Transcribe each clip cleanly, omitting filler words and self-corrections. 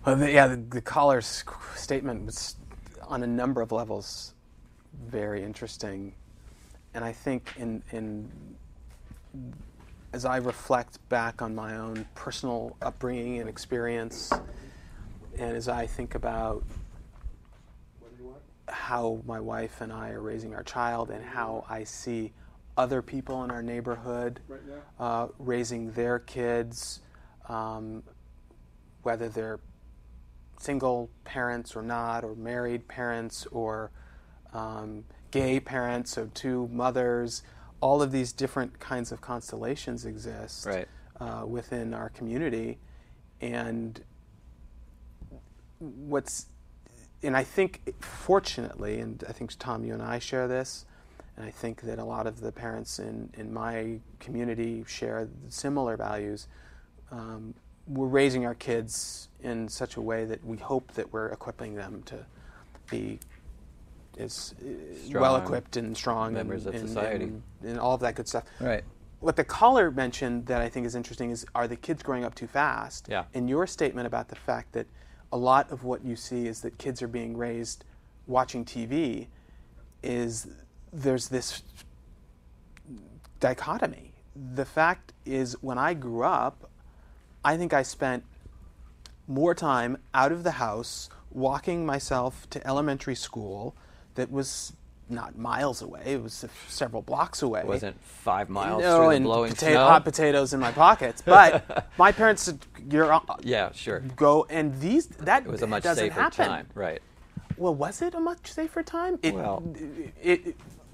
Well, the caller's statement was, on a number of levels, very interesting, and I think as I reflect back on my own personal upbringing and experience, and as I think about how my wife and I are raising our child and how I see other people in our neighborhood raising their kids, whether they're single parents or not, or married parents, or gay parents, so two mothers. All of these different kinds of constellations exist within our community, and I think, fortunately, and I think, Tom, you and I share this, and I think that a lot of the parents in my community share similar values. We're raising our kids in such a way that we hope that we're equipping them to be as well-equipped and strong members of society, and all of that good stuff. Right. What the caller mentioned that I think is interesting is, are the kids growing up too fast? Yeah. And your statement about the fact that a lot of what you see is that kids are being raised watching TV, is there's this dichotomy. The fact is, when I grew up, I think I spent more time out of the house walking myself to elementary school that was not miles away. It was several blocks away. It wasn't 5 miles through the blowing snow. Hot potatoes in my pockets. But my parents said, yeah, sure. Go, and that it was a much doesn't safer happen. time, right? Well, was it a much safer time?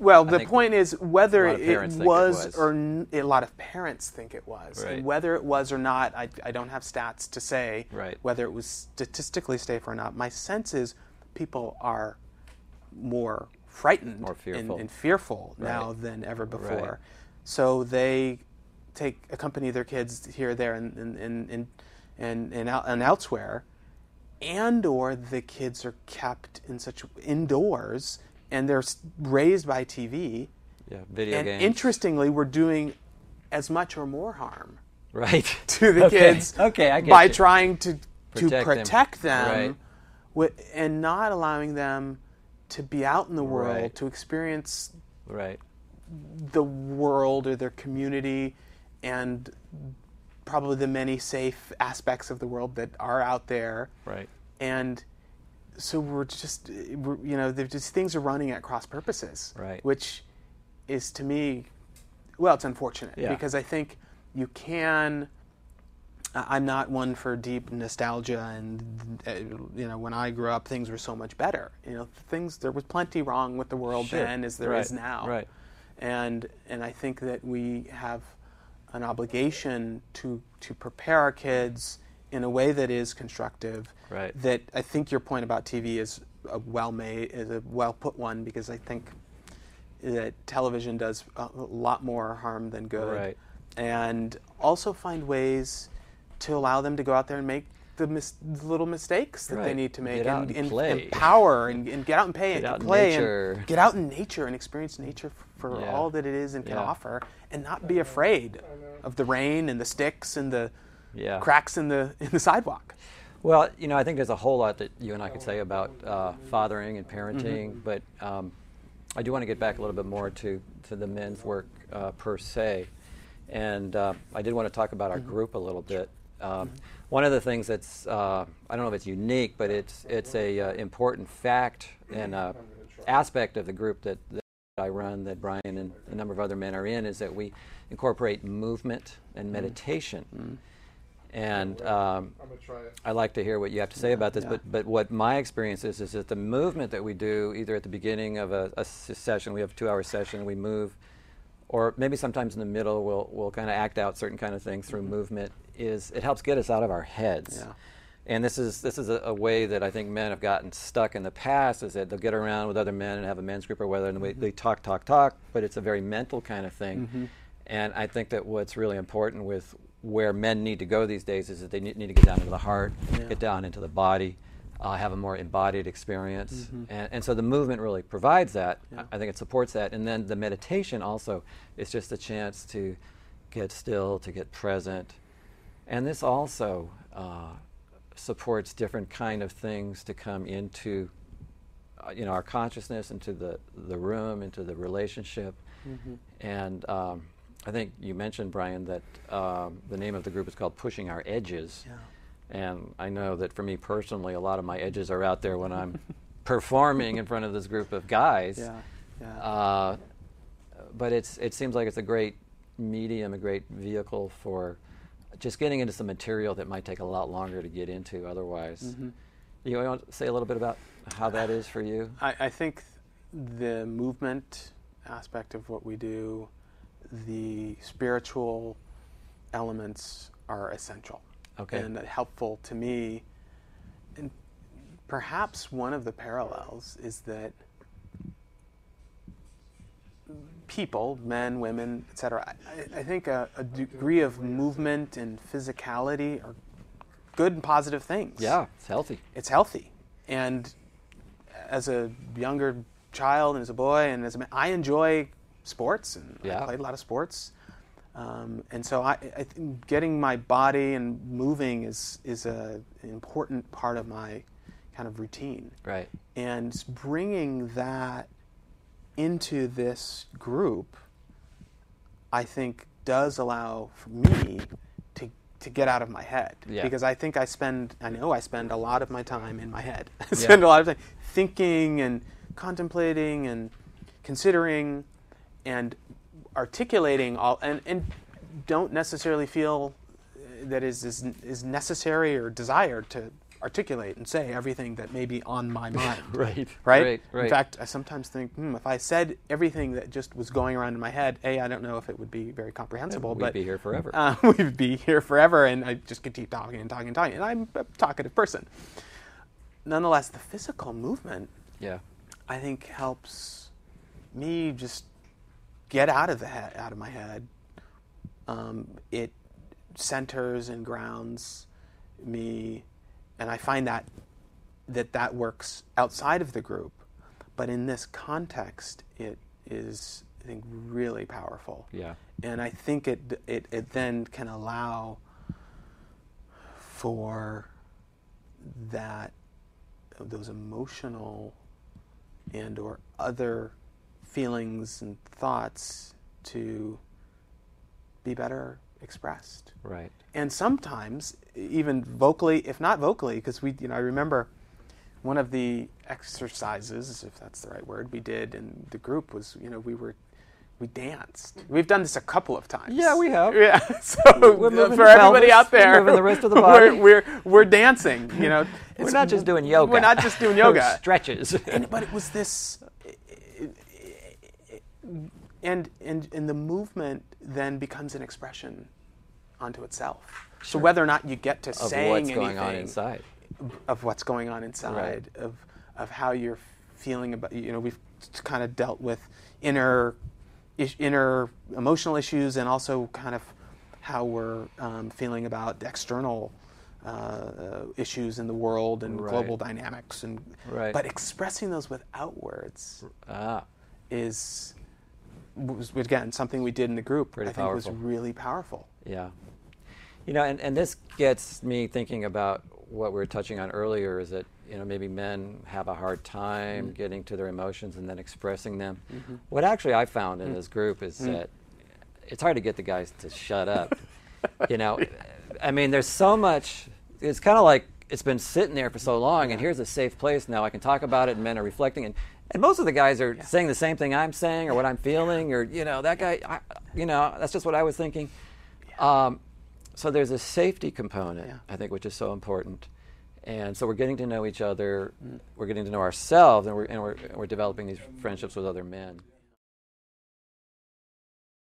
Well, the point is whether it was or a lot of parents think it was. Right. And whether it was or not, I don't have stats to say right. whether it was statistically safe or not. My sense is people are more frightened and fearful now than ever before. Right. So they accompany their kids here, there, and elsewhere, and or the kids are kept in such indoors and they're raised by TV. Yeah, video games. And interestingly, we're doing as much or more harm to the kids by trying to protect them and not allowing them to be out in the world, to experience the world or their community and probably the many safe aspects of the world that are out there. Right. And so these things are running at cross purposes, which is, to me, well, it's unfortunate because I think you can. I'm not one for deep nostalgia, and when I grew up, things were so much better. There was plenty wrong with the world then as there is now. Right. And I think that we have an obligation to prepare our kids in a way that is constructive. Right. That I think your point about TV is a well put one, because I think that television does a lot more harm than good. Right. And also find ways to allow them to go out there and make the little mistakes that they need to make, and empower and get out and play and get out in nature and experience nature for all that it is and can offer, and not be afraid of the rain and the sticks and the cracks in the sidewalk. Well, I think there's a whole lot that you and I could say about fathering and parenting, but I do want to get back a little bit more to the men's work per se, and I did want to talk about our group a little bit. One of the things that's I don't know if it's unique, but it's a important fact and aspect of the group that I run, that Brian and a number of other men are in, is that we incorporate movement and meditation. And I'd like to hear what you have to say about this, but what my experience is that the movement that we do, either at the beginning of a session, we have a 2-hour session, we move, or maybe sometimes in the middle we'll kind of act out certain kind of things through movement, it helps get us out of our heads. Yeah. And this is a way that I think men have gotten stuck in the past, is that they'll get around with other men and have a men's group or whether, and they talk, but it's a very mental kind of thing. And I think that what's really important with where men need to go these days is that they need to get down into the heart, get down into the body, have a more embodied experience. And so the movement really provides that. I think it supports that. And then the meditation also is just a chance to get still, to get present. And this also supports different kind of things to come into our consciousness, into the room, into the relationship. Mm-hmm. And I think you mentioned, Brian, that the name of the group is called Pushing Our Edges. Yeah. And I know that for me personally, a lot of my edges are out there when I'm performing in front of this group of guys. Yeah. Yeah. But it seems like it's a great medium, a great vehicle for just getting into some material that might take a lot longer to get into otherwise. Mm-hmm. You want to say a little bit about how that is for you? I think the movement aspect of what we do, the spiritual elements are essential. Okay. And helpful to me. And perhaps one of the parallels is that people, men, women, etc., I think a degree of movement and physicality are good and positive things. Yeah, it's healthy. It's healthy. And as a younger child and as a boy and as a man, I enjoy sports, and I played a lot of sports. And so I think getting my body and moving is an important part of my kind of routine. Right. And bringing that into this group, I think, does allow for me to get out of my head. Yeah. Because I think I know I spend a lot of my time in my head. I spend a lot of time thinking and contemplating and considering and articulating all, and don't necessarily feel that is necessary or desired to articulate and say everything that may be on my mind. Right. In fact, I sometimes think, if I said everything that just was going around in my head, I don't know if it would be very comprehensible. We'd be here forever. We'd be here forever, and I just could keep talking and talking and talking. And I'm a talkative person. Nonetheless, the physical movement, I think, helps me just get out of my head. It centers and grounds me. And I find that works outside of the group, but in this context, it is, I think, really powerful. Yeah. And I think it then can allow for those emotional and or other feelings and thoughts to be better expressed. Right. And sometimes even vocally, if not vocally, because I remember one of the exercises, if that's the right word, we did in the group was, we danced. We've done this a couple of times. Yeah, we have. Yeah. So for everybody out there, the rest of the body. we're dancing. We're not just doing yoga. We're not just doing yoga. Stretches. But it was this, and the movement then becomes an expression onto itself. Sure. So whether or not you get to saying anything of what's going on inside, right. of how you're feeling about, we've kind of dealt with inner emotional issues and also kind of how we're feeling about external issues in the world and global dynamics, and but expressing those without words was again something we did in the group. Pretty I think powerful. Was really powerful. Yeah. And this gets me thinking about what we were touching on earlier, is that, maybe men have a hard time getting to their emotions and then expressing them. Mm-hmm. What actually I found in this group is that it's hard to get the guys to shut up. I mean, there's so much, it's kind of like it's been sitting there for so long, and here's a safe place now I can talk about it, and men are reflecting, and most of the guys are saying the same thing I'm saying or what I'm feeling, or, that guy, that's just what I was thinking. Yeah. So there's a safety component, I think, which is so important. And so we're getting to know each other, we're getting to know ourselves, and we're developing these friendships with other men.